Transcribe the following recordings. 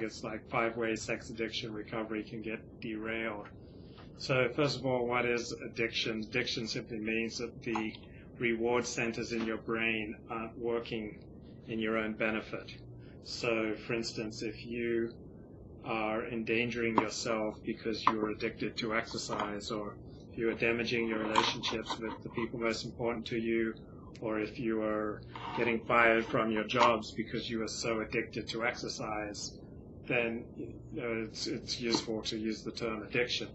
It's like 5 ways sex addiction recovery can get derailed. So first of all, what is addiction? Addiction simply means that the reward centers in your brain aren't working in your own benefit. So for instance, if you are endangering yourself because you're addicted to exercise, or if you are damaging your relationships with the people most important to you, or if you are getting fired from your jobs because you are so addicted to exercise, then it's useful to use the term addiction.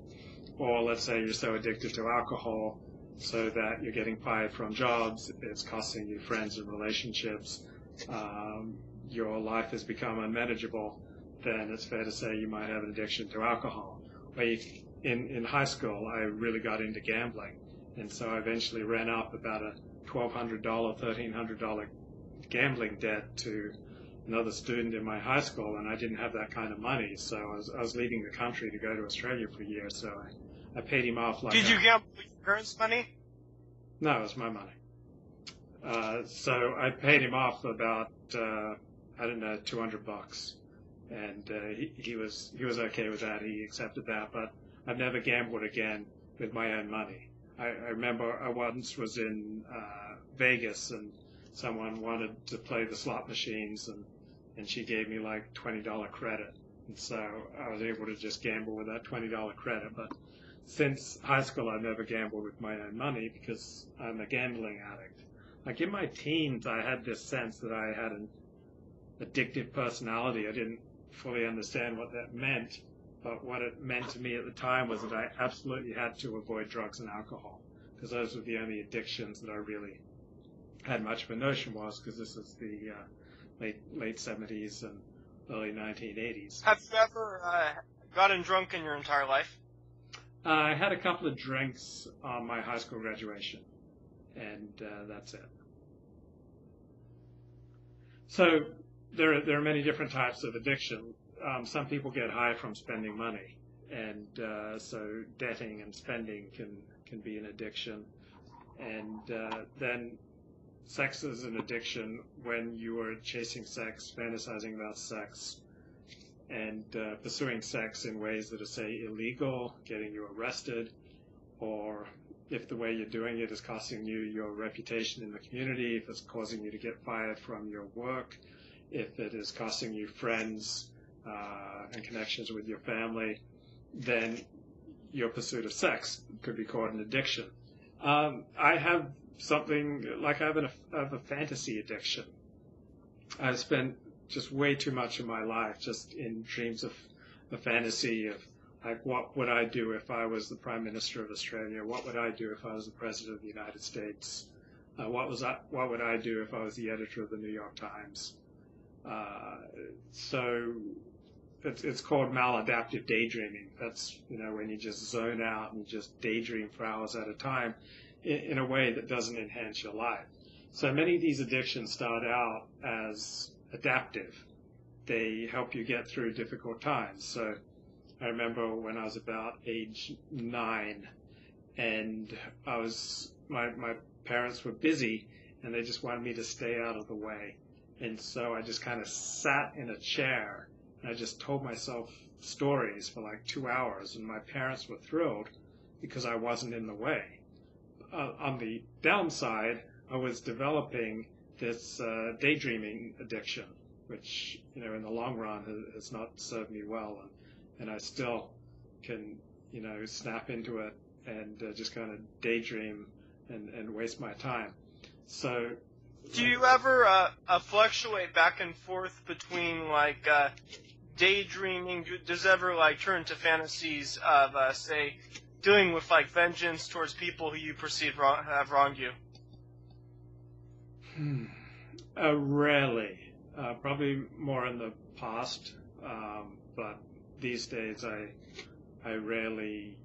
Or let's say you're so addicted to alcohol so that you're getting fired from jobs, it's costing you friends and relationships, your life has become unmanageable, then it's fair to say you might have an addiction to alcohol. Or in high school, I really got into gambling, and so I eventually ran up about a $1,200, $1,300 gambling debt to another student in my high school, and I didn't have that kind of money, so I was leaving the country to go to Australia for a year, so I paid him off like Did you gamble with your parents' money? No, it was my money. So I paid him off about, I don't know, $200. And he was okay with that. He accepted that, but I've never gambled again with my own money. I remember I once was in Vegas, and someone wanted to play the slot machines, and she gave me like $20 credit. And so I was able to just gamble with that $20 credit. But since high school, I've never gambled with my own money because I'm a gambling addict. Like in my teens, I had this sense that I had an addictive personality. I didn't fully understand what that meant, but what it meant to me at the time was that I absolutely had to avoid drugs and alcohol, because those were the only addictions that I really had much of a notion was, because this is the late 70s and early 1980s. Have you ever gotten drunk in your entire life? I had a couple of drinks on my high school graduation, and that's it. So there are many different types of addiction. Some people get high from spending money, and so debting and spending can be an addiction. And then sex is an addiction when you are chasing sex, fantasizing about sex, and pursuing sex in ways that are, say, illegal, getting you arrested, or if the way you're doing it is costing you your reputation in the community, if it's causing you to get fired from your work, if it is costing you friends and connections with your family, then your pursuit of sex could be called an addiction. I have something like I have a fantasy addiction. I've spent just way too much of my life just in dreams of the fantasy of, like, what would I do if I was the Prime Minister of Australia? What would I do if I was the President of the United States? What would I do if I was the editor of the New York Times? So it's called maladaptive daydreaming. That's, when you just zone out and just daydream for hours at a time in a way that doesn't enhance your life. So many of these addictions start out as adaptive. They help you get through difficult times. So I remember when I was about age 9, and my parents were busy, and they just wanted me to stay out of the way. And so I just kind of sat in a chair, and I just told myself stories for like 2 hours, and my parents were thrilled because I wasn't in the way. On the downside, I was developing this daydreaming addiction, which, in the long run has not served me well. And I still can, snap into it and just kind of daydream and waste my time. So, do you ever fluctuate back and forth between daydreaming? Does it ever turn to fantasies of say dealing with vengeance towards people who you perceive have wronged you? Rarely. Probably more in the past, but these days I rarely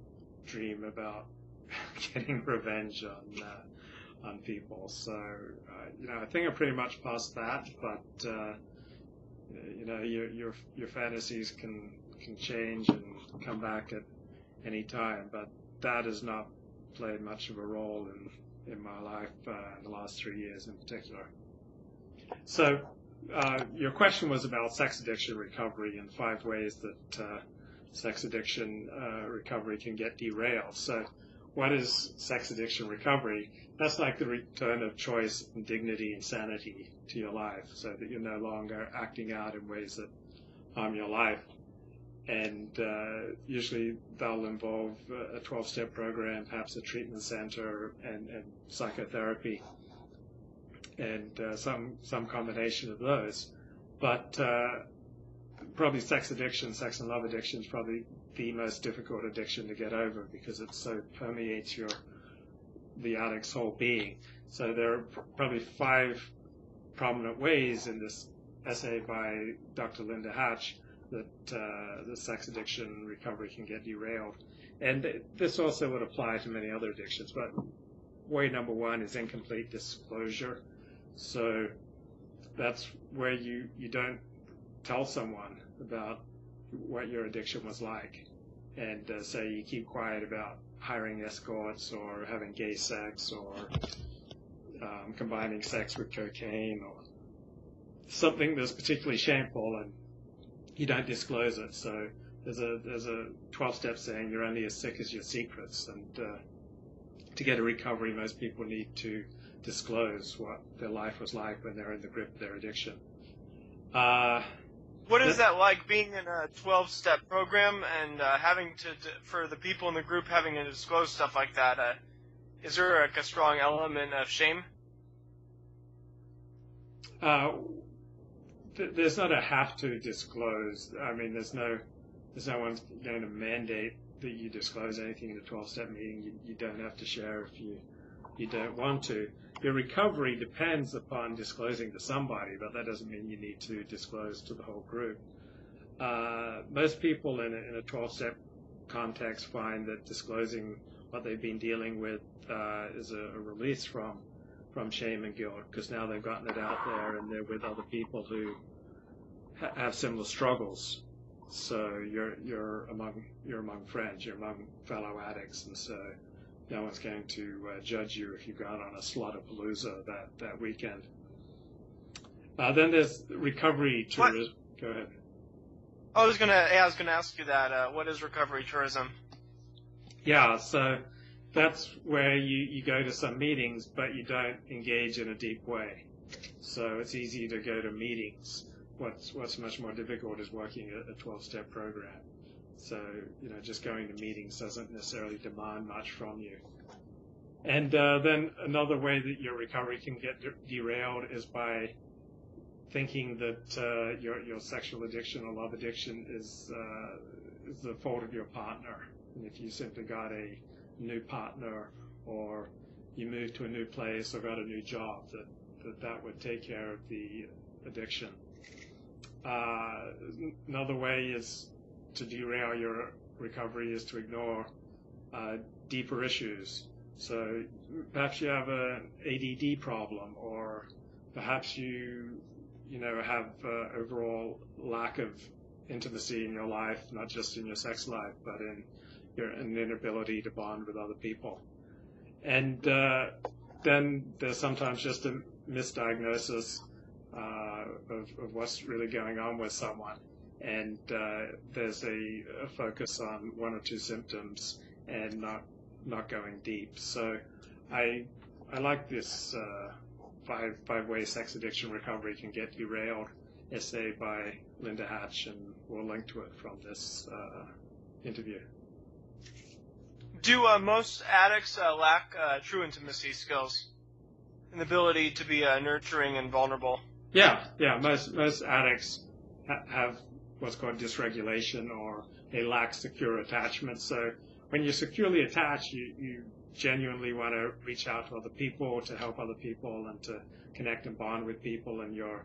dream about getting revenge on people. So I think I'm pretty much past that. But your fantasies can change and come back at any time. But that has not played much of a role in my life in the last 3 years in particular. So your question was about sex addiction recovery and 5 ways that sex addiction recovery can get derailed. So what is sex addiction recovery? That's like the return of choice and dignity and sanity to your life, so that you're no longer acting out in ways that harm your life. And usually they'll involve a 12-step program, perhaps a treatment center, and psychotherapy, and some combination of those. But probably sex and love addiction is probably the most difficult addiction to get over, because it so permeates the addict's whole being. So there are probably 5 prominent ways in this essay by Dr. Linda Hatch that the sex addiction recovery can get derailed. And this also would apply to many other addictions, but way number 1 is incomplete disclosure. So that's where you don't tell someone about what your addiction was like, and say you keep quiet about hiring escorts or having gay sex or combining sex with cocaine or something that's particularly shameful, and you don't disclose it. So there's a 12-step saying you're only as sick as your secrets, and to get a recovery, most people need to disclose what their life was like when they're in the grip of their addiction. What is that like, being in a 12-step program and having to, for the people in the group, having to disclose stuff like that? Is there like a strong element of shame? There's not a have to disclose. I mean, there's no one going to mandate that you disclose anything in a 12-step meeting. You don't have to share if you don't want to. Your recovery depends upon disclosing to somebody, but that doesn't mean you need to disclose to the whole group. Most people in a 12-step context find that disclosing what they've been dealing with is a release from shame and guilt, because now they've gotten it out there and they're with other people who have similar struggles. So you're among friends, you're among fellow addicts, and so no one's going to judge you if you've gone on a Slaughterpalooza that weekend. Then there's recovery tourism. Go ahead. I was gonna ask you that. What is recovery tourism? Yeah, so that's where you go to some meetings, but you don't engage in a deep way. So it's easy to go to meetings. What's much more difficult is working a 12-step program. So, just going to meetings doesn't necessarily demand much from you. And then another way that your recovery can get derailed is by thinking that your sexual addiction or love addiction is the fault of your partner. And if you simply got a new partner, or you moved to a new place or got a new job, that would take care of the addiction. Another way is to derail your recovery is to ignore deeper issues. So perhaps you have an ADD problem, or perhaps you have overall lack of intimacy in your life, not just in your sex life, but in an inability to bond with other people. And then there's sometimes just a misdiagnosis of what's really going on with someone. And there's a focus on 1 or 2 symptoms and not going deep. So I like this 5 ways sex addiction recovery can get derailed essay by Linda Hatch, and we'll link to it from this interview. Do most addicts lack true intimacy skills and the ability to be nurturing and vulnerable? Yeah. Most addicts have what's called dysregulation, or they lack secure attachment. So when you're securely attached, you genuinely want to reach out to other people, to help other people, and to connect and bond with people, and you're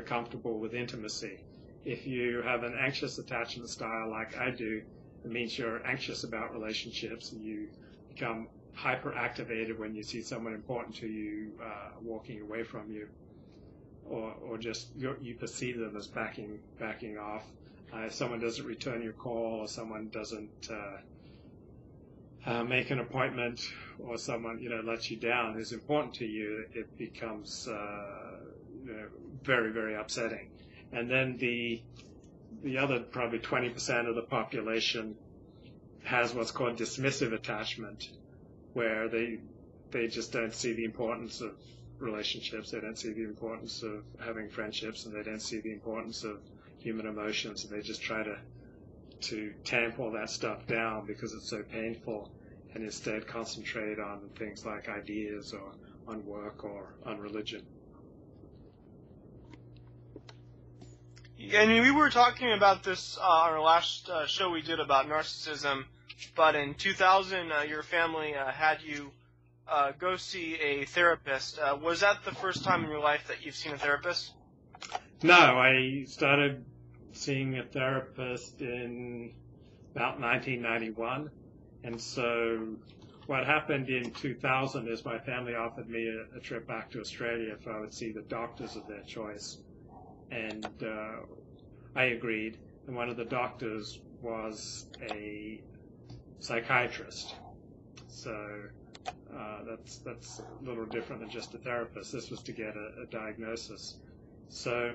comfortable with intimacy. If you have an anxious attachment style like I do, it means you're anxious about relationships, and you become hyperactivated when you see someone important to you walking away from you, or just you perceive them as backing off. If someone doesn't return your call, or someone doesn't make an appointment, or someone lets you down who's important to you, it becomes very, very upsetting. And then the other probably 20% of the population has what's called dismissive attachment, where they just don't see the importance of relationships, they don't see the importance of having friendships, and they don't see the importance of human emotions, and they just try to tamp all that stuff down because it's so painful, and instead concentrate on things like ideas or on work or on religion. And we were talking about this on our last show we did about narcissism, but in 2000, your family had you go see a therapist. Was that the first time in your life that you've seen a therapist? No, I started seeing a therapist in about 1991, and so what happened in 2000 is my family offered me a trip back to Australia if I would see the doctors of their choice, and I agreed, and one of the doctors was a psychiatrist, so that's a little different than just a therapist. This was to get a diagnosis. So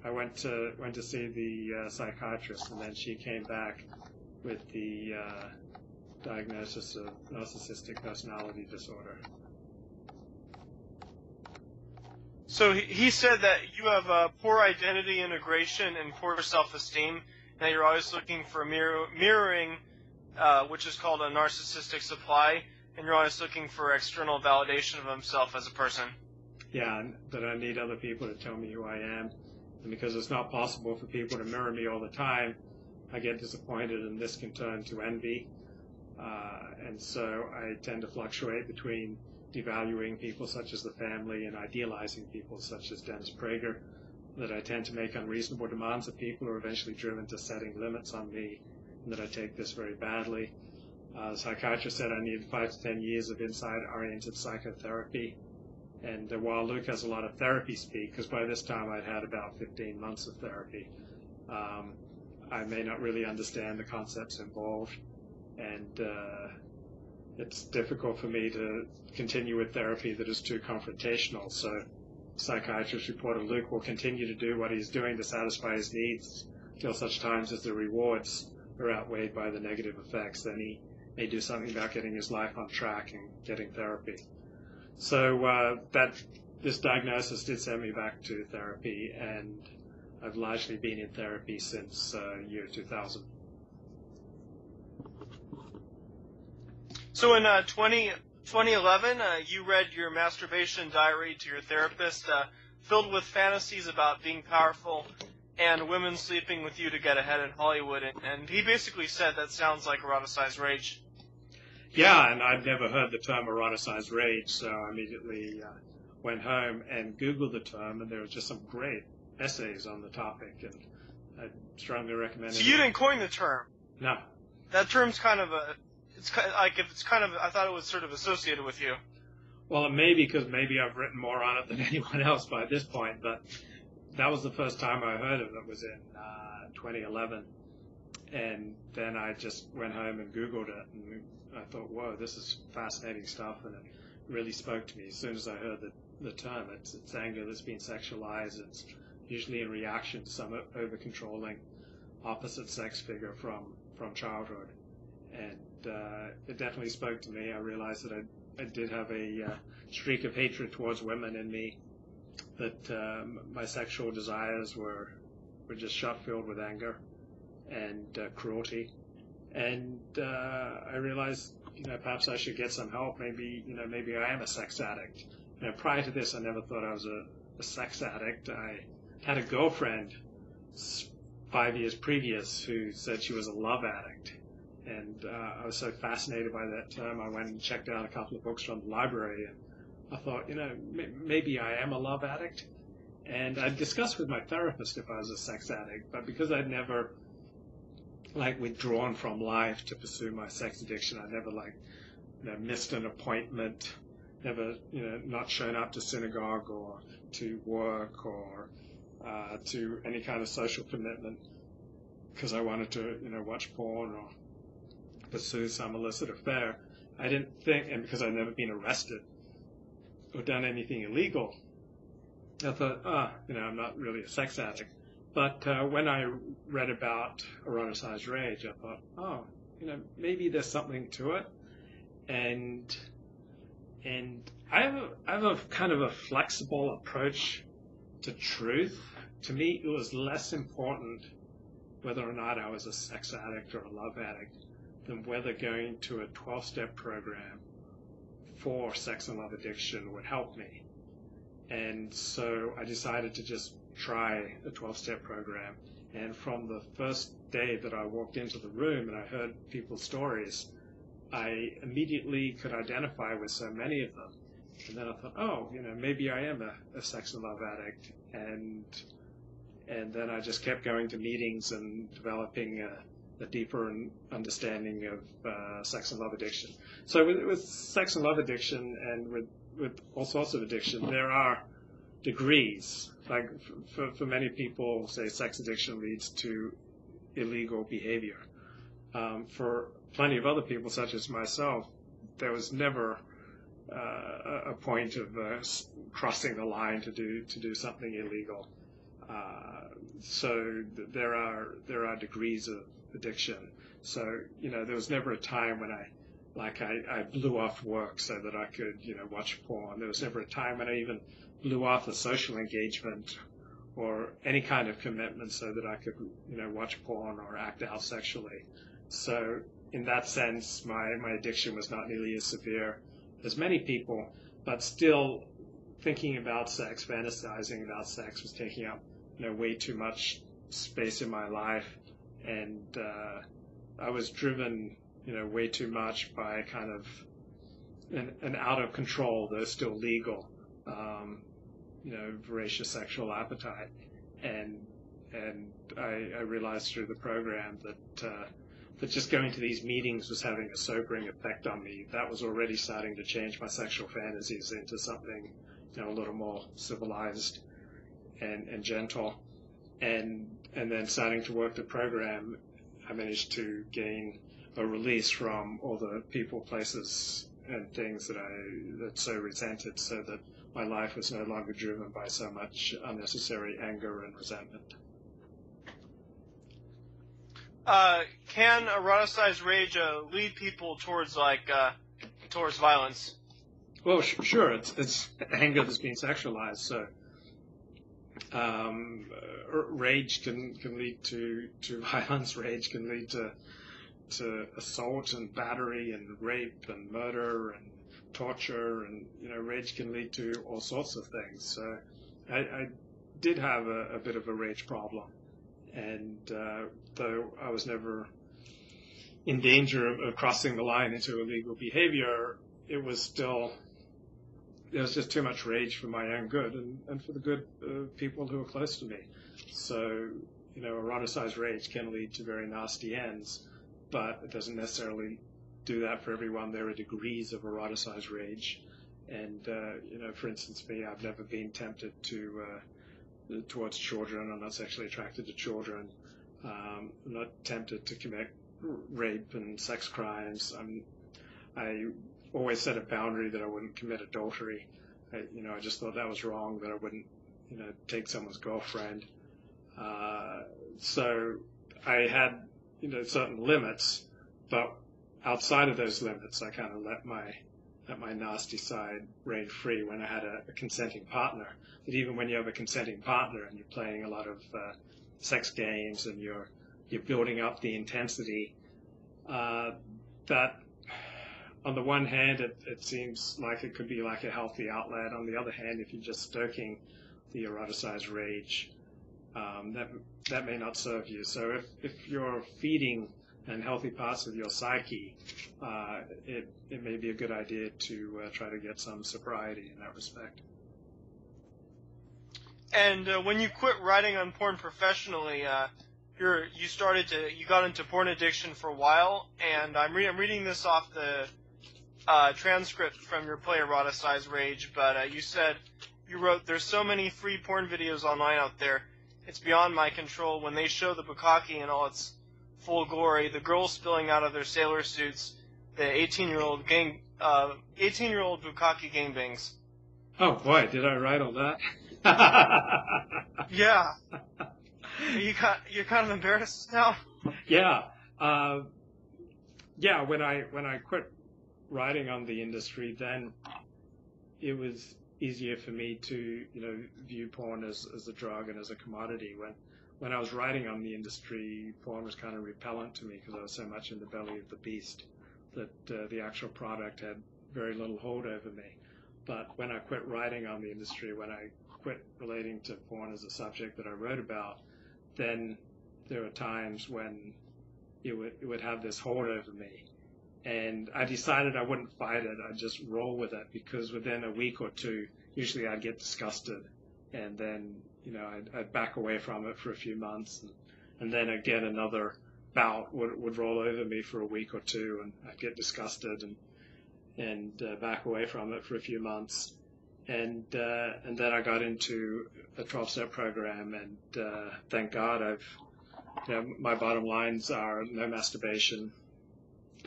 I went to see the psychiatrist, and then she came back with the diagnosis of narcissistic personality disorder. So he said that you have poor identity integration and poor self-esteem, and that you're always looking for mirroring, which is called a narcissistic supply, and you're always looking for external validation of himself as a person. Yeah, and that I need other people to tell me who I am. And because it's not possible for people to mirror me all the time, I get disappointed, and this can turn to envy. And so I tend to fluctuate between devaluing people such as the family and idealizing people such as Dennis Prager, that I tend to make unreasonable demands of people who are eventually driven to setting limits on me, and that I take this very badly. The psychiatrist said I needed 5 to 10 years of inside-oriented psychotherapy. And while Luke has a lot of therapy speak, because by this time I'd had about 15 months of therapy, I may not really understand the concepts involved, and it's difficult for me to continue with therapy that is too confrontational. So psychiatrist reported Luke will continue to do what he's doing to satisfy his needs till such times as the rewards are outweighed by the negative effects. Then he may do something about getting his life on track and getting therapy. So this diagnosis did send me back to therapy, and I've largely been in therapy since year 2000. So in 2011, you read your masturbation diary to your therapist, filled with fantasies about being powerful and women sleeping with you to get ahead in Hollywood, and he basically said that sounds like eroticized rage. Yeah, and I'd never heard the term eroticized rage, so I immediately went home and Googled the term, and there were just some great essays on the topic, and I strongly recommend it. So you didn't coin the term? No. That term's kind of I thought it was sort of associated with you. Well, it may be because maybe I've written more on it than anyone else by this point, but that was the first time I heard of it. It was in 2011, and then I just went home and Googled it, and I thought, whoa, this is fascinating stuff, and it really spoke to me as soon as I heard the term. It's anger that's been sexualized. It's usually in reaction to some over-controlling opposite sex figure from childhood, and it definitely spoke to me. I realized that I did have a streak of hatred towards women in me, that my sexual desires were just shot-filled with anger and cruelty. And I realized, perhaps I should get some help. Maybe I am a sex addict. Prior to this, I never thought I was a sex addict. I had a girlfriend 5 years previous who said she was a love addict. And I was so fascinated by that term, I went and checked out a couple of books from the library, and I thought, maybe I am a love addict. And I discussed with my therapist if I was a sex addict, but because I'd never withdrawn from life to pursue my sex addiction, I never missed an appointment, never not shown up to synagogue or to work or to any kind of social commitment because I wanted to watch porn or pursue some illicit affair. I didn't think, and because I'd never been arrested or done anything illegal, I thought, I'm not really a sex addict. But when I read about eroticized rage, I thought, maybe there's something to it. And I have a kind of a flexible approach to truth. To me, it was less important whether or not I was a sex addict or a love addict than whether going to a 12-step program for sex and love addiction would help me. And so I decided to just try a 12-step program. And from the first day that I walked into the room and I heard people's stories, I immediately could identify with so many of them. And then I thought, maybe I am a sex and love addict. And then I just kept going to meetings and developing a deeper understanding of sex and love addiction. So with sex and love addiction and with all sorts of addiction, there are degrees. Like for many people, say sex addiction leads to illegal behavior. For plenty of other people, such as myself, there was never a point of crossing the line to do something illegal. So there are degrees of addiction. So there was never a time when I blew off work so that I could watch porn. There was never a time when I even blew off a social engagement or any kind of commitment so that I could watch porn or act out sexually. So in that sense, my addiction was not nearly as severe as many people, but still thinking about sex, fantasizing about sex was taking up way too much space in my life, and I was driven way too much by kind of an out of control, though still legal, voracious sexual appetite, and I realized through the program that just going to these meetings was having a sobering effect on me. That was already starting to change my sexual fantasies into something a little more civilized and gentle, and then starting to work the program, I managed to gain a release from all the people, places, and things that so resented, so that my life was no longer driven by so much unnecessary anger and resentment. Can eroticized rage lead people towards towards violence? Well, sure. It's anger that's being sexualized. So rage can lead to violence. Rage can lead to assault and battery and rape and murder and torture, and rage can lead to all sorts of things. So I did have a bit of a rage problem, and though I was never in danger of crossing the line into illegal behavior, there was just too much rage for my own good and for the good of people who are close to me. So, eroticized rage can lead to very nasty ends, but it doesn't necessarily do that for everyone. There are degrees of eroticized rage. And, for instance, me, I've never been tempted towards children. I'm not sexually attracted to children. I'm not tempted to commit rape and sex crimes. I always set a boundary that I wouldn't commit adultery. I just thought that was wrong, that I wouldn't, take someone's girlfriend. So I had, certain limits, but outside of those limits, I kind of let my nasty side reign free when I had a consenting partner. But even when you have a consenting partner and you're playing a lot of sex games and you're building up the intensity, that on the one hand, it seems like it could be like a healthy outlet. On the other hand, if you're just stoking the eroticized rage, that may not serve you. So if you're feeding unhealthy parts of your psyche, it may be a good idea to try to get some sobriety in that respect. And when you quit writing on porn professionally, you got into porn addiction for a while, and I'm reading this off the transcript from your play Eroticized Rage, but you wrote, "There's so many free porn videos online out there, it's beyond my control. When they show the bukkake in all its full glory, the girls spilling out of their sailor suits, the 18-year-old bukkake gangbangs." Oh boy, did I write all that? Yeah. You're kind of embarrassed now? Yeah. Yeah, when I quit writing on the industry, then it was easier for me to, view porn as a drug and as a commodity. When I was writing on the industry, porn was kind of repellent to me because I was so much in the belly of the beast that the actual product had very little hold over me. But when I quit writing on the industry, when I quit relating to porn as a subject that I wrote about, then there were times when it would have this hold over me. And I decided I wouldn't fight it. I'd just roll with it because within a week or two, usually I'd get disgusted. And then, I'd back away from it for a few months. And then again, another bout would roll over me for a week or two, and I'd get disgusted and back away from it for a few months. And then I got into a 12-step program, and thank God my bottom lines are no masturbation,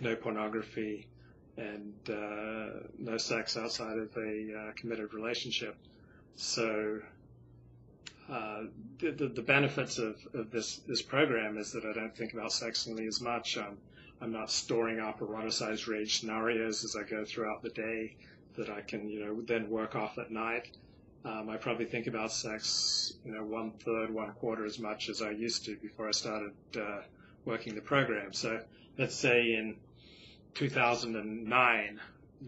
no pornography, and no sex outside of a committed relationship. So the benefits of this program is that I don't think about sex nearly as much. I'm not storing up eroticized rage scenarios as I go throughout the day that I can then work off at night. I probably think about sex, 1/3, 1/4 as much as I used to before I started working the program. So let's say in 2009,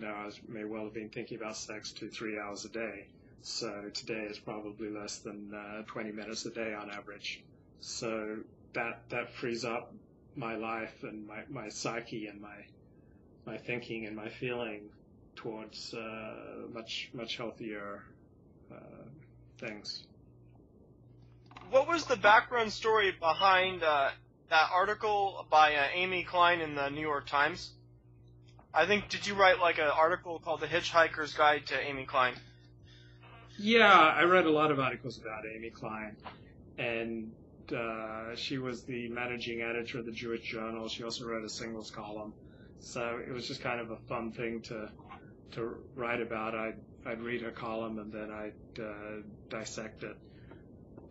I may well have been thinking about sex 2-3 hours a day. So today it's probably less than 20 minutes a day on average. So that frees up my life and my psyche and my thinking and my feeling towards much healthier things. What was the background story behind that article by Amy Klein in the New York Times? I think, did you write like an article called The Hitchhiker's Guide to Amy Klein? Yeah, I read a lot of articles about Amy Klein, and she was the managing editor of the Jewish Journal. She also wrote a singles column, so it was just kind of a fun thing to write about. I'd read her column and then I'd dissect it,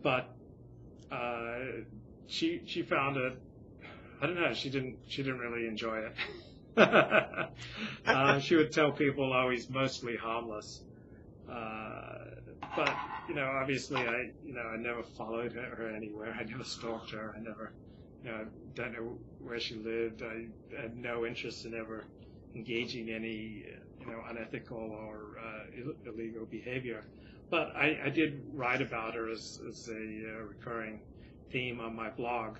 but she found it. I don't know. She didn't really enjoy it. She would tell people, "Oh, he's mostly harmless." But obviously, I never followed her anywhere. I never stalked her. I never, don't know where she lived. I had no interest in ever engaging any, unethical or illegal behavior. But I did write about her as a recurring theme on my blog,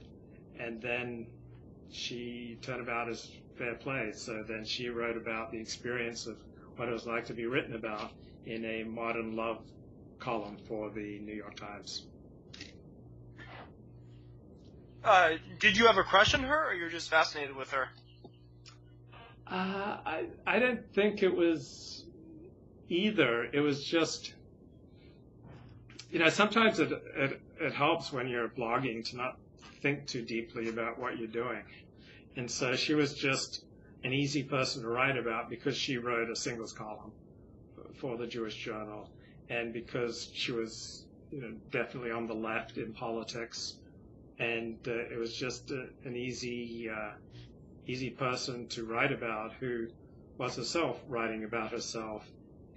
and then she turned about as fair play. So then she wrote about the experience of what it was like to be written about in a modern love column for the New York Times. Did you have a crush on her, or you're just fascinated with her? I don't think it was either. It was just, sometimes it helps when you're blogging to not think too deeply about what you're doing. And so she was just an easy person to write about because she wrote a singles column for the Jewish Journal, and because she was definitely on the left in politics, and it was just an easy person to write about who was herself writing about herself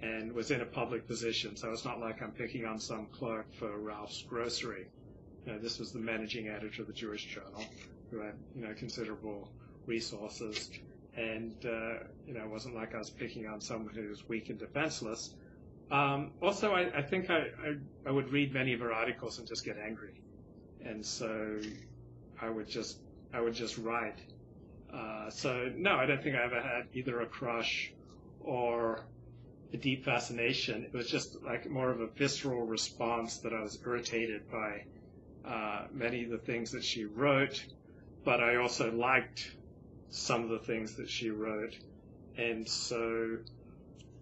and was in a public position. So it's not like I'm picking on some clerk for Ralph's Grocery. This was the managing editor of the Jewish Journal, who had considerable resources, and it wasn't like I was picking on someone who was weak and defenseless. Also, I think I would read many of her articles and just get angry, and so I would just write. So no, I don't think I ever had either a crush or a deep fascination. It was just like more of a visceral response that I was irritated by many of the things that she wrote, but I also liked some of the things that she wrote. And so,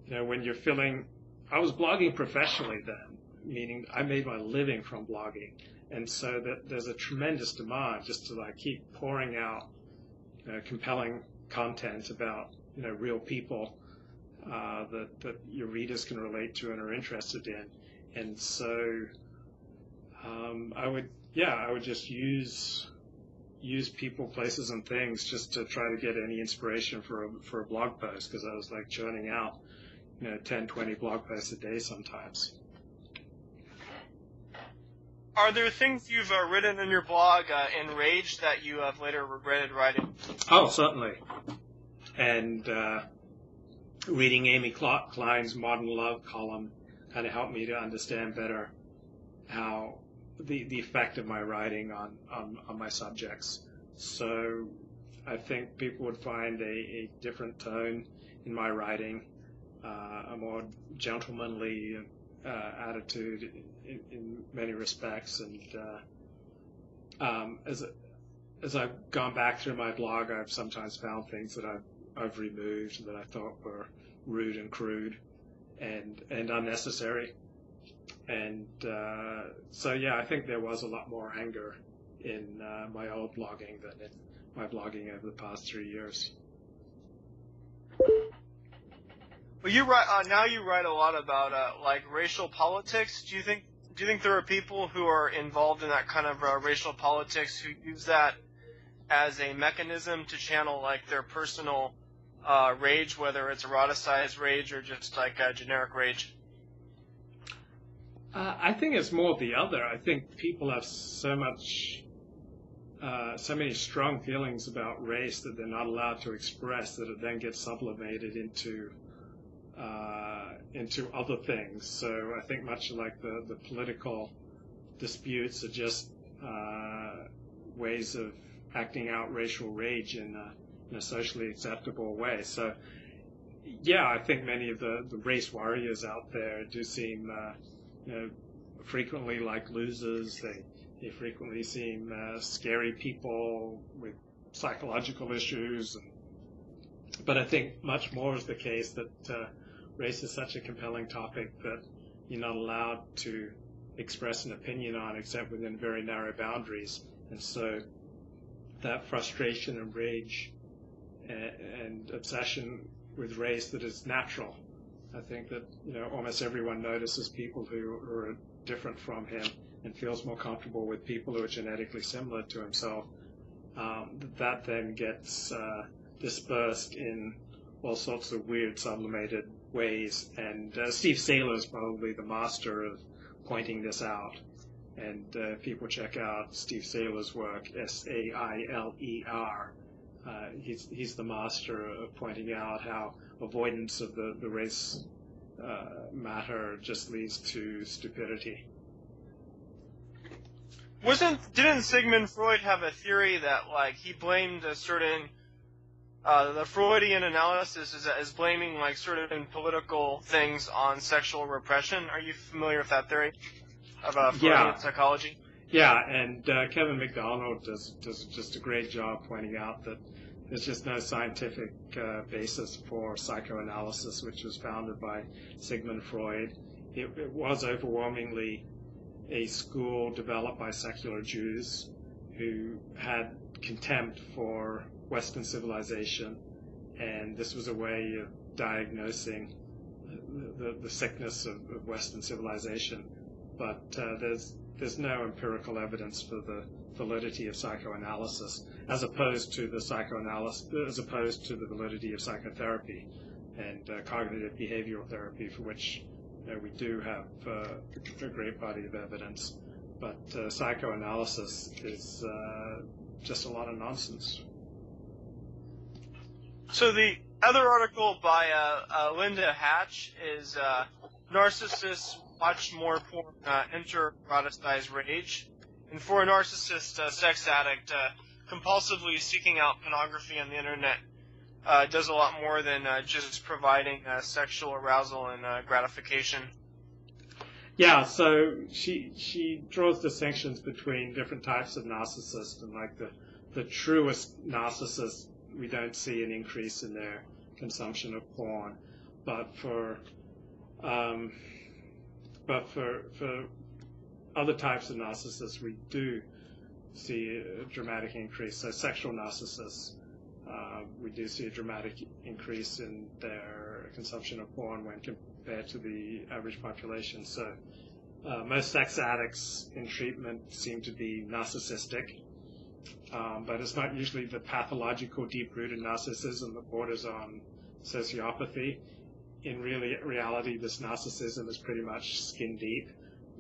when you're feeling, I was blogging professionally then, meaning I made my living from blogging. And so that there's a tremendous demand just to keep pouring out compelling content about real people that your readers can relate to and are interested in. And so I would just use people, places, and things just to try to get any inspiration for a blog post, because I was like churning out 10, 20 blog posts a day sometimes. Are there things you've written in your blog in rage that you have later regretted writing? Oh, certainly. And reading Amy Klein's Modern Love column kind of helped me to understand better how the effect of my writing on my subjects. So I think people would find a different tone in my writing, a more gentlemanly attitude in many respects. And as I've gone back through my blog, I've sometimes found things that I've removed that I thought were rude and crude and unnecessary. And so, yeah, I think there was a lot more anger in my old blogging than in my blogging over the past 3 years. Well, you write now. You write a lot about like racial politics. Do you think there are people who are involved in that kind of racial politics who use that as a mechanism to channel like their personal rage, whether it's eroticized rage or just like generic rage? I think it's more the other. I think people have so many strong feelings about race that they're not allowed to express, that it then gets sublimated into other things. So I think much like the political disputes are just ways of acting out racial rage in a socially acceptable way. So yeah, I think many of the race warriors out there do seem frequently like losers. They frequently seem scary people with psychological issues. But I think much more is the case that race is such a compelling topic that you're not allowed to express an opinion on except within very narrow boundaries. And so that frustration and rage and obsession with race that is natural. I think that almost everyone notices people who are different from him and feels more comfortable with people who are genetically similar to himself. That then gets dispersed in all sorts of weird sublimated ways. And Steve Sailer is probably the master of pointing this out. And people check out Steve Sailer's work, Sailer. He's the master of pointing out how avoidance of the race matter just leads to stupidity. Didn't Sigmund Freud have a theory that like he blamed a certain the Freudian analysis is blaming like certain political things on sexual repression? Are you familiar with that theory of Freudian psychology? Yeah, and Kevin McDonald does just a great job pointing out that there's just no scientific basis for psychoanalysis, which was founded by Sigmund Freud. It was overwhelmingly a school developed by secular Jews who had contempt for Western civilization, and this was a way of diagnosing the sickness of Western civilization. But there's no empirical evidence for the validity of psychoanalysis, as opposed to the validity of psychotherapy and cognitive behavioral therapy, for which we do have a great body of evidence. But psychoanalysis is just a lot of nonsense. So the other article by Linda Hatch is narcissists watch more porn, enter eroticized rage. And for a narcissist sex addict, compulsively seeking out pornography on the internet does a lot more than just providing sexual arousal and gratification. Yeah, so she draws distinctions between different types of narcissists, and like the truest narcissists, we don't see an increase in their consumption of porn, but for other types of narcissists, we do see a dramatic increase. So sexual narcissists, we do see a dramatic increase in their consumption of porn when compared to the average population. So Most sex addicts in treatment seem to be narcissistic, but it's not usually the pathological, deep-rooted narcissism that borders on sociopathy. In reality, this narcissism is pretty much skin deep.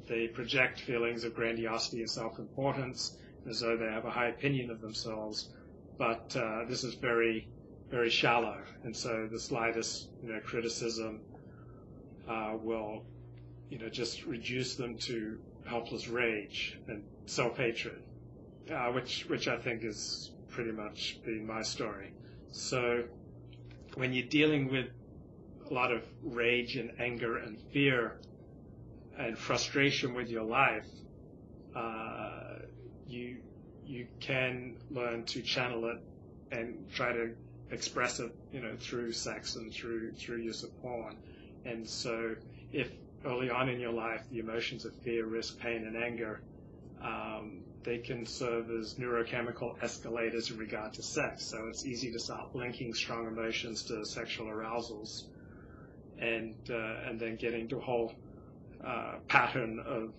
They project feelings of grandiosity and self-importance as though they have a high opinion of themselves, but this is very, very shallow, and so the slightest criticism will just reduce them to helpless rage and self-hatred, which I think is pretty much been my story. So when you're dealing with a lot of rage and anger and fear and frustration with your life, you can learn to channel it and try to express it, through sex and through use of porn. And so if early on in your life the emotions of fear, risk, pain, and anger, they can serve as neurochemical escalators in regard to sex. So it's easy to start linking strong emotions to sexual arousals, and then get into a whole pattern of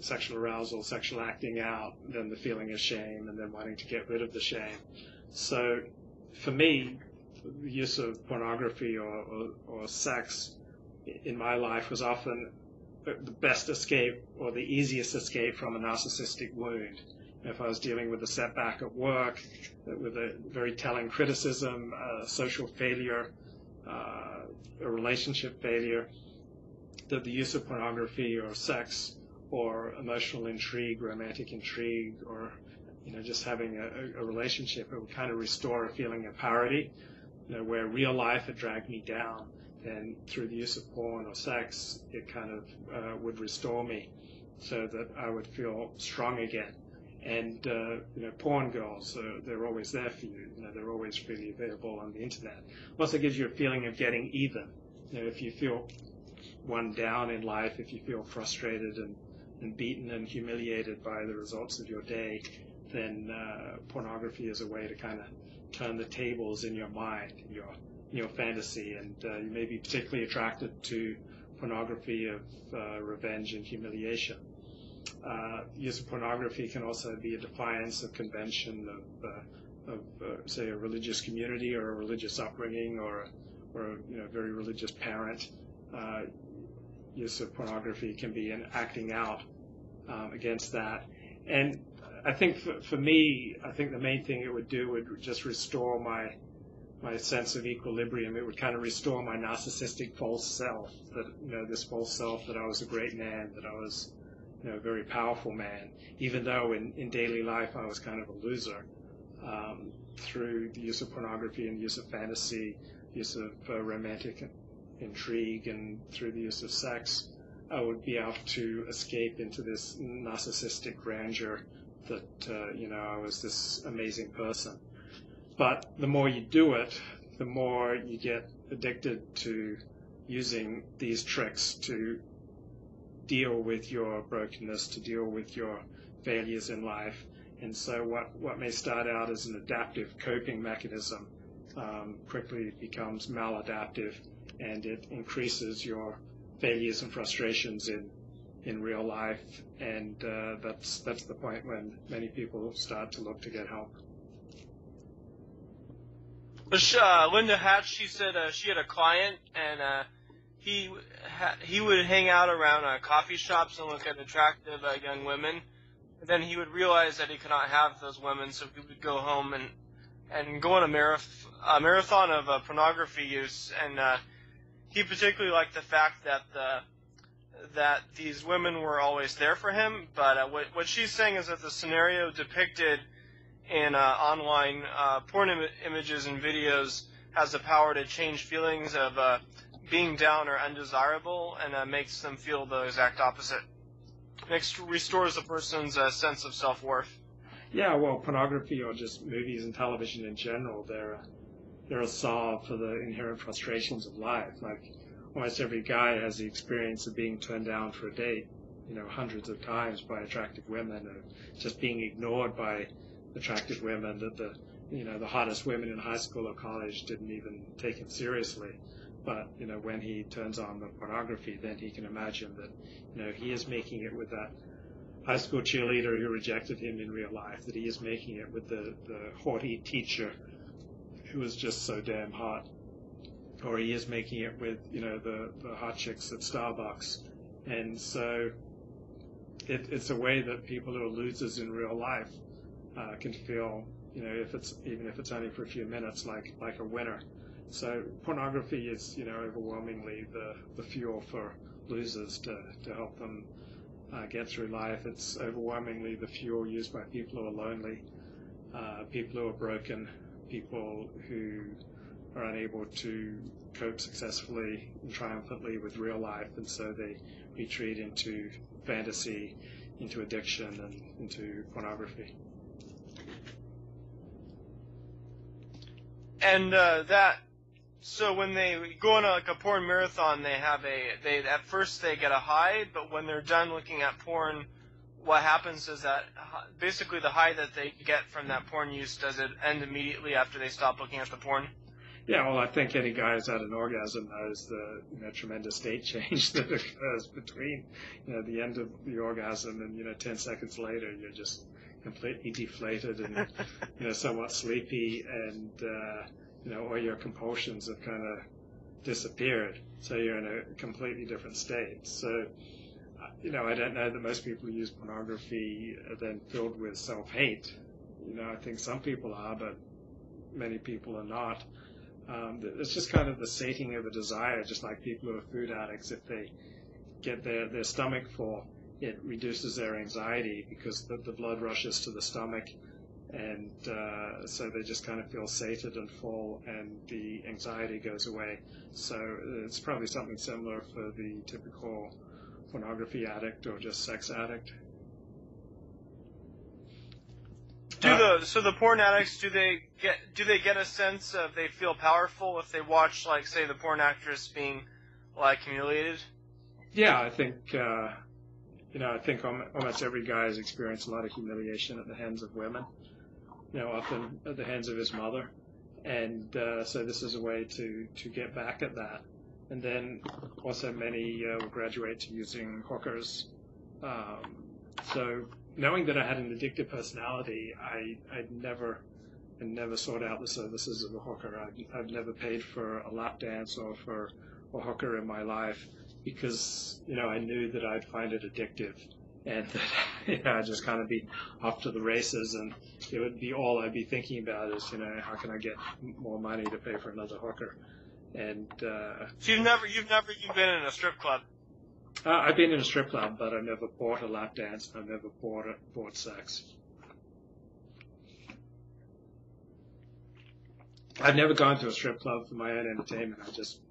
sexual arousal, sexual acting out, then the feeling of shame, and then wanting to get rid of the shame. So for me, the use of pornography or sex in my life was often the best escape or the easiest escape from a narcissistic wound. If I was dealing with a setback at work, with a very telling criticism, social failure, a relationship failure, that the use of pornography or sex or emotional intrigue, romantic intrigue, or just having a relationship, it would kind of restore a feeling of parity, where real life had dragged me down, and through the use of porn or sex, it kind of would restore me so that I would feel strong again. And porn girls, they're always there for you. They're always freely available on the internet. It also gives you a feeling of getting even. If you feel one down in life, if you feel frustrated and beaten and humiliated by the results of your day, then pornography is a way to kind of turn the tables in your mind, in your fantasy, and you may be particularly attracted to pornography of revenge and humiliation. Use of pornography can also be a defiance of convention of say, a religious community or a religious upbringing or a very religious parent. Use of pornography can be an acting out against that. And I think for me, I think the main thing it would do would just restore my sense of equilibrium. It would kind of restore my narcissistic false self, that this false self that I was a great man, that I was a very powerful man, even though in daily life I was kind of a loser. Through the use of pornography and use of fantasy, use of romantic intrigue, and through the use of sex, I would be able to escape into this narcissistic grandeur that I was this amazing person. But the more you do it, the more you get addicted to using these tricks to deal with your brokenness, to deal with your failures in life. And so what may start out as an adaptive coping mechanism quickly becomes maladaptive, and it increases your failures and frustrations in real life. And that's the point when many people start to look to get help. Linda Hatch, she said she had a client, and he would hang out around coffee shops and look at attractive young women. And then he would realize that he could not have those women, so he would go home and go on a marathon of pornography use. And he particularly liked the fact that these women were always there for him. But what she's saying is that the scenario depicted in online porn images and videos has the power to change feelings of being down or undesirable, and makes them feel the exact opposite. Restores a person's sense of self-worth. Yeah, well, pornography or just movies and television in general, they're a solve for the inherent frustrations of life. Like, almost every guy has the experience of being turned down for a date, hundreds of times by attractive women, or just being ignored by attractive women that the hottest women in high school or college didn't even take him seriously. But, when he turns on the pornography, then he can imagine that, he is making it with that high school cheerleader who rejected him in real life, that he is making it with the haughty teacher who was just so damn hot, or he is making it with, the hot chicks at Starbucks. And so it's a way that people who are losers in real life can feel, even if it's only for a few minutes, like a winner. So pornography is, overwhelmingly the fuel for losers to help them get through life. It's overwhelmingly the fuel used by people who are lonely, people who are broken, people who are unable to cope successfully and triumphantly with real life, and so they retreat into fantasy, into addiction, and into pornography. And so when they go on a porn marathon, they at first they get a high, but when they're done looking at porn, what happens is that basically the high that they get from that porn use, does it end immediately after they stop looking at the porn? Yeah, well, I think any guy who's had an orgasm knows the tremendous state change that occurs between the end of the orgasm and 10 seconds later you're just completely deflated and somewhat sleepy, and all your compulsions have kind of disappeared, so you're in a completely different state. So I don't know that most people who use pornography are then filled with self-hate. I think some people are, but many people are not. It's just kind of the sating of a desire, just like people who are food addicts. If they get their stomach full, it reduces their anxiety because the blood rushes to the stomach, and so they just kind of feel sated and full, and the anxiety goes away. So it's probably something similar for the typical pornography addict or just sex addict. So the porn addicts, do they get a sense of, they feel powerful if they watch, like, say, the porn actress being humiliated? Yeah, I think I think almost every guy has experienced a lot of humiliation at the hands of women, often at the hands of his mother, and so this is a way to get back at that. And then also many will graduate to using hookers. So knowing that I had an addictive personality, I never sought out the services of a hooker. I've never paid for a lap dance or for a hooker in my life because, I knew that I'd find it addictive, and that I'd just kind of be off to the races, and it would be all I'd be thinking about is, how can I get more money to pay for another hooker? And so you've never been in a strip club? I've been in a strip club, but I've never bought a lap dance. I've never bought sex. I've never gone to a strip club for my own entertainment.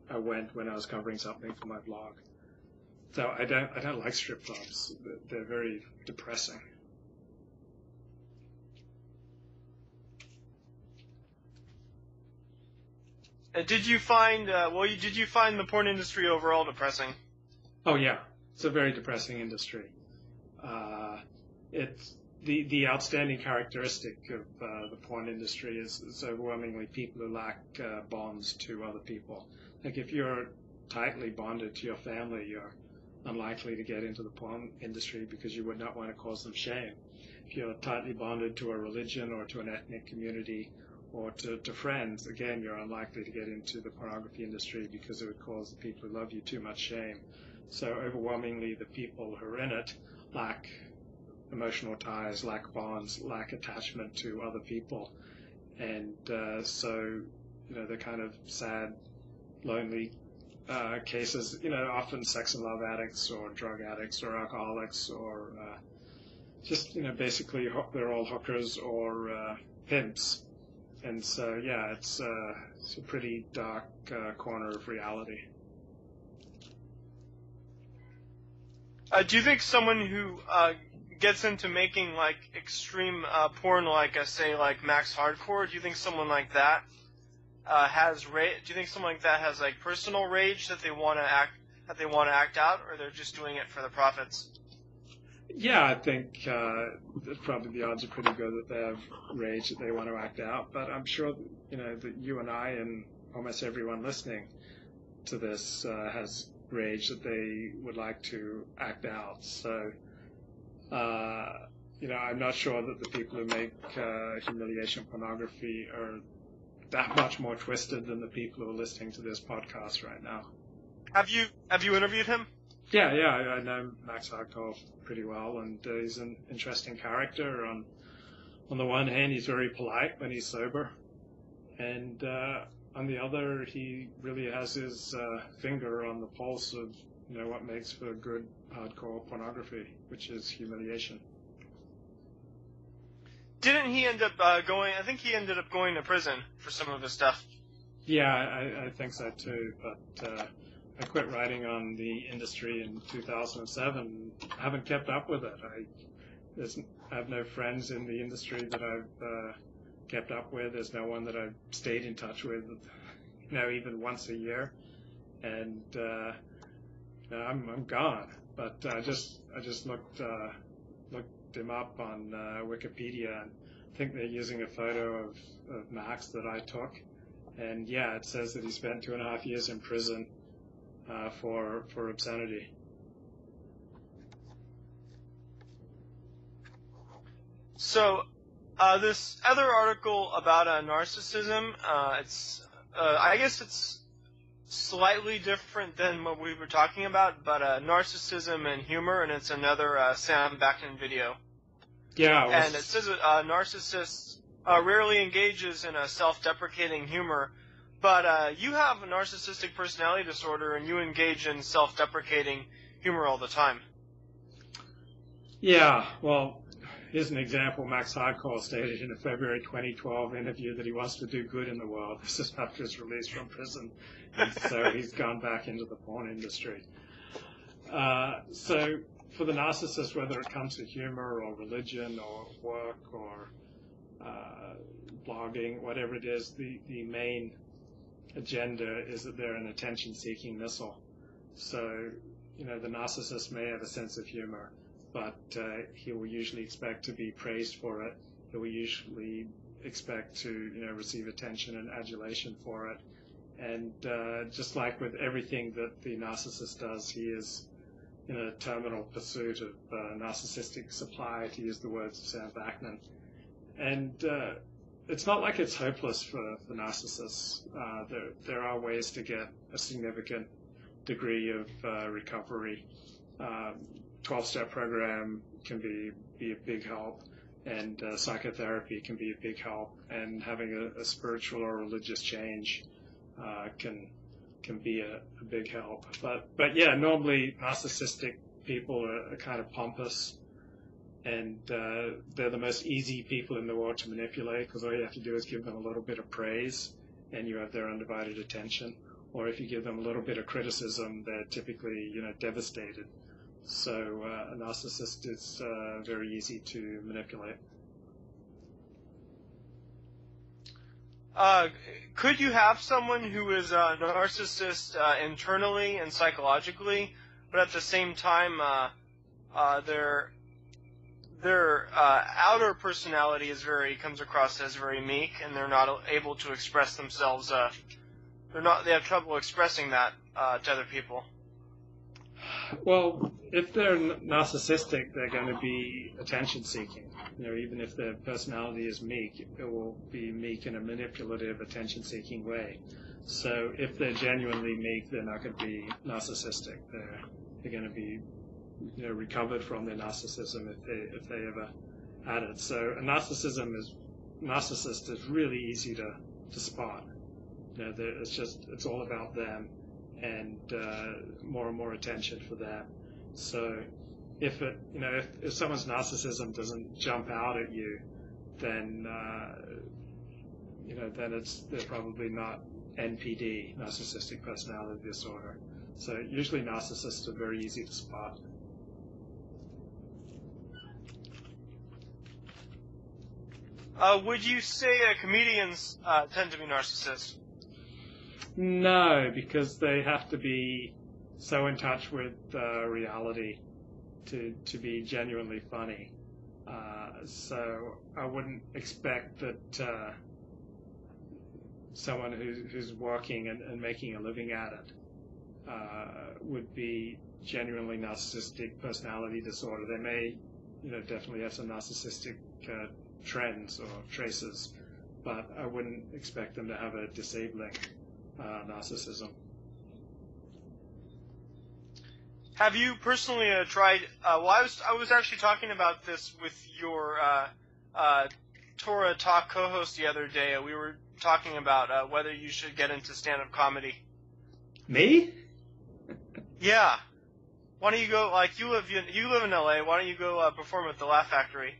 I went when I was covering something for my blog. So I don't like strip clubs. They're very depressing. Did you find the porn industry overall depressing? Oh yeah, it's a very depressing industry. It's the outstanding characteristic of the porn industry is overwhelmingly people who lack bonds to other people. Like if you're tightly bonded to your family, you're unlikely to get into the porn industry because you would not want to cause them shame. If you're tightly bonded to a religion or to an ethnic community or to friends, again, you're unlikely to get into the pornography industry because it would cause the people who love you too much shame. So overwhelmingly, the people who are in it lack emotional ties, lack bonds, lack attachment to other people. And so, they're kind of sad, lonely cases, often sex and love addicts or drug addicts or alcoholics or just, basically they're all hookers or pimps. And so, yeah, it's a pretty dark corner of reality. Do you think someone who gets into making extreme porn, say Max Hardcore, do you think someone like that has rage? Do you think someone like that has personal rage that they want to act out, or they're just doing it for the profits? Yeah, I think probably the odds are pretty good that they have rage that they want to act out. But I'm sure that you and I and almost everyone listening to this has rage that they would like to act out. So, I'm not sure that the people who make humiliation pornography are that much more twisted than the people who are listening to this podcast right now. Have you interviewed him? Yeah, I know Max Hardcore pretty well, and he's an interesting character. On the one hand, he's very polite when he's sober, and on the other, he really has his finger on the pulse of what makes for good hardcore pornography, which is humiliation. Didn't he end up going? I think he ended up going to prison for some of his stuff. Yeah, I think so too. But I quit writing on the industry in 2007. Haven't kept up with it. I have no friends in the industry that I've kept up with. There's no one that I've stayed in touch with, even once a year. And I'm gone. But I just looked him up on Wikipedia, and I think they're using a photo of Max that I took. And yeah, it says that he spent 2.5 years in prison for obscenity. So, this other article about narcissism, I guess it's slightly different than what we were talking about, but narcissism and humor, and it's another Sam Vaknin video. Yeah. And it says that narcissists rarely engages in a self-deprecating humor, but you have a narcissistic personality disorder, and you engage in self-deprecating humor all the time. Yeah, well, here's an example. Max Hardcore stated in a February 2012 interview that he wants to do good in the world. This is after his release from prison, so he's gone back into the porn industry. So for the narcissist, whether it comes to humor or religion or work or blogging, whatever it is, the main agenda is that they're an attention-seeking missile. So, the narcissist may have a sense of humor, but he will usually expect to be praised for it. He will usually expect to, receive attention and adulation for it. And just like with everything that the narcissist does, he is in a terminal pursuit of narcissistic supply, to use the words of Sam Vaknin. And it's not like it's hopeless for narcissists. There are ways to get a significant degree of recovery. 12-step program can be a big help, and psychotherapy can be a big help, and having a spiritual or religious change can be a big help. But yeah, normally narcissistic people are kind of pompous, and they're the most easy people in the world to manipulate, because all you have to do is give them a little bit of praise and you have their undivided attention. Or if you give them a little bit of criticism, they're typically devastated. So a narcissist is very easy to manipulate. Could you have someone who is a narcissist internally and psychologically, but at the same time their outer personality comes across as very meek, and they're not able to express themselves? They have trouble expressing that to other people. Well, if they're narcissistic, they're going to be attention-seeking. Even if their personality is meek, it will be meek in a manipulative, attention-seeking way. So if they're genuinely meek, they're not going to be narcissistic. They're going to be recovered from their narcissism if they ever had it. So a narcissist is really easy to spot. It's all about them, and more and more attention for them. So if someone's narcissism doesn't jump out at you, then they're probably not NPD, narcissistic personality disorder. So usually narcissists are very easy to spot. Would you say comedians tend to be narcissists? No, because they have to be so in touch with reality to be genuinely funny. So I wouldn't expect that someone who's working and making a living at it would be genuinely narcissistic personality disorder. They may, definitely have some narcissistic trends or traces, but I wouldn't expect them to have a disabling narcissism. Have you personally tried? Well, I was actually talking about this with your Torah Talk co-host the other day. We were talking about whether you should get into stand-up comedy. Me? Yeah. Why don't you go? Like you live in LA. Why don't you go perform at the Laugh Factory?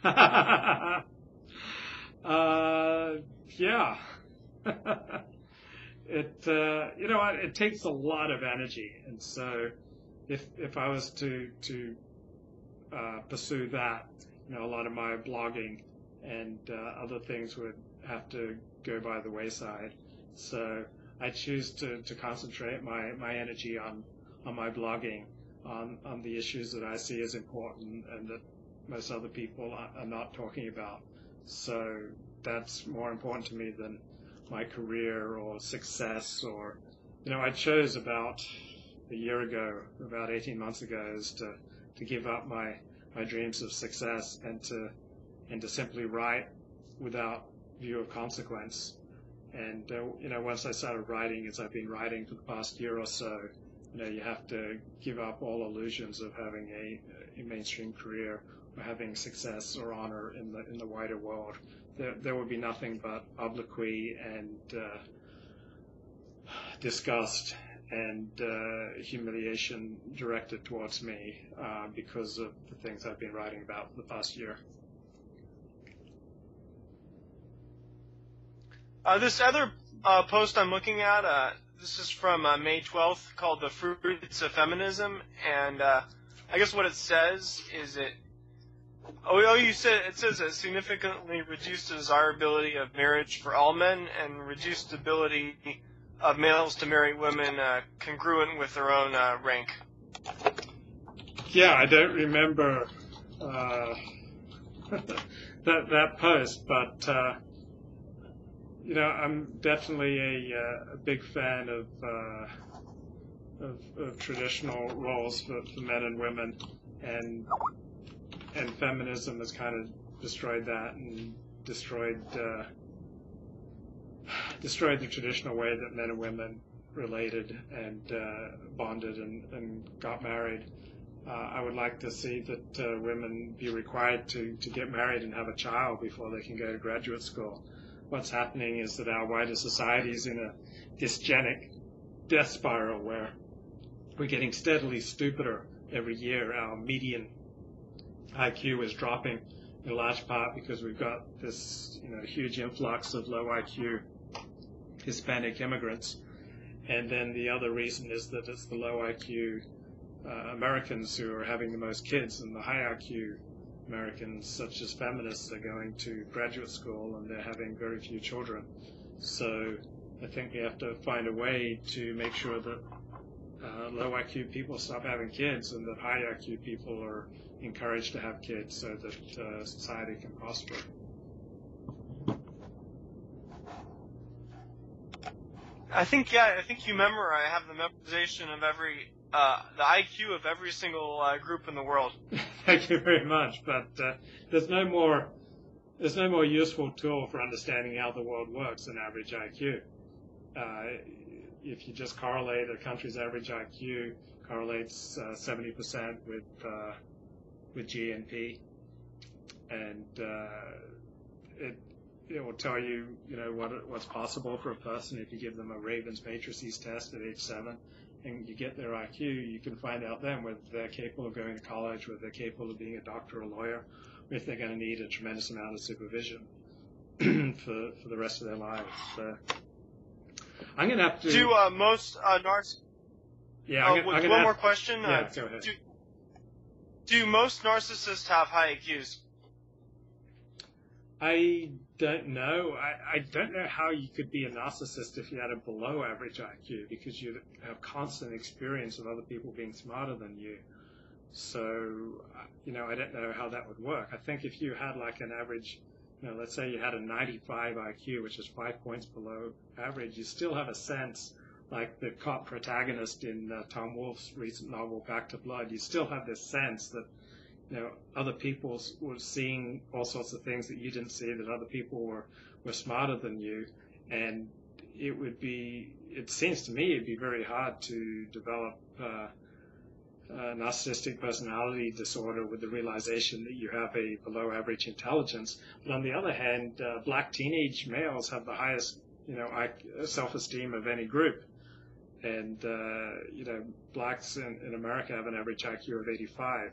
Yeah. It takes a lot of energy, and so if I was to pursue that, a lot of my blogging and other things would have to go by the wayside. So I choose to concentrate my energy on my blogging, on the issues that I see as important and that most other people are not talking about. So that's more important to me than my career or success. Or, I chose about a year ago, about 18 months ago, is to give up my dreams of success and to simply write without view of consequence. And, once I started writing, as I've been writing for the past year or so, you have to give up all illusions of having a mainstream career or having success or honor in the wider world. There would be nothing but obloquy and disgust and humiliation directed towards me because of the things I've been writing about for the past year. This other post I'm looking at, this is from May 12th, called "The Fruits of Feminism," and I guess what it says is it says it significantly reduced the desirability of marriage for all men and reduced the ability of males to marry women congruent with their own rank. Yeah, I don't remember that post, but I'm definitely a big fan of traditional roles for men and women, and feminism has kind of destroyed that and destroyed the traditional way that men and women related and bonded and got married. I would like to see that women be required to get married and have a child before they can go to graduate school. What's happening is that our wider society is in a dysgenic death spiral where we're getting steadily stupider every year. Our median IQ is dropping in large part because we've got this huge influx of low IQ Hispanic immigrants. And then the other reason is that it's the low IQ Americans who are having the most kids, and the high IQ Americans, such as feminists, are going to graduate school and they're having very few children. So I think we have to find a way to make sure that low IQ people stop having kids and that high IQ people are encouraged to have kids so that society can prosper. I think you have the memorization of the IQ of every single group in the world. Thank you very much, but there's no more useful tool for understanding how the world works than average IQ. If you just correlate a country's average IQ correlates 70% with GNP, and it will tell you what's possible for a person if you give them a Raven's matrices test at age 7 and you get their IQ. You can find out then whether they're capable of going to college, whether they're capable of being a doctor or a lawyer, or if they're going to need a tremendous amount of supervision for the rest of their lives. So I'm going to have to do most one more question. Yeah, go ahead. Do most narcissists have high IQs? I don't know. I don't know how you could be a narcissist if you had a below average IQ, because you'd have constant experience of other people being smarter than you. So, I don't know how that would work. I think if you had like an average, let's say you had a 95 IQ, which is 5 points below average, you still have a sense like the cop protagonist in Tom Wolfe's recent novel Back to Blood, you still have this sense that, you know, other people were seeing all sorts of things that you didn't see, that other people were smarter than you, and it seems to me it'd be very hard to develop a narcissistic personality disorder with the realization that you have a below average intelligence. But on the other hand, black teenage males have the highest, you know, self-esteem of any group. And, you know, blacks in America have an average IQ of 85.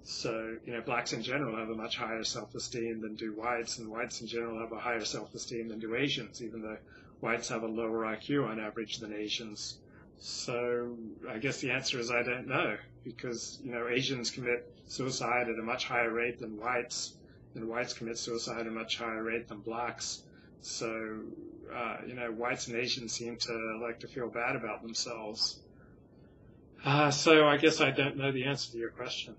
So, you know, blacks in general have a much higher self-esteem than do whites, and whites in general have a higher self-esteem than do Asians, even though whites have a lower IQ on average than Asians. So I guess the answer is I don't know, because, you know, Asians commit suicide at a much higher rate than whites, and whites commit suicide at a much higher rate than blacks. So, you know, whites and Asians seem to like to feel bad about themselves. So I guess I don't know the answer to your question.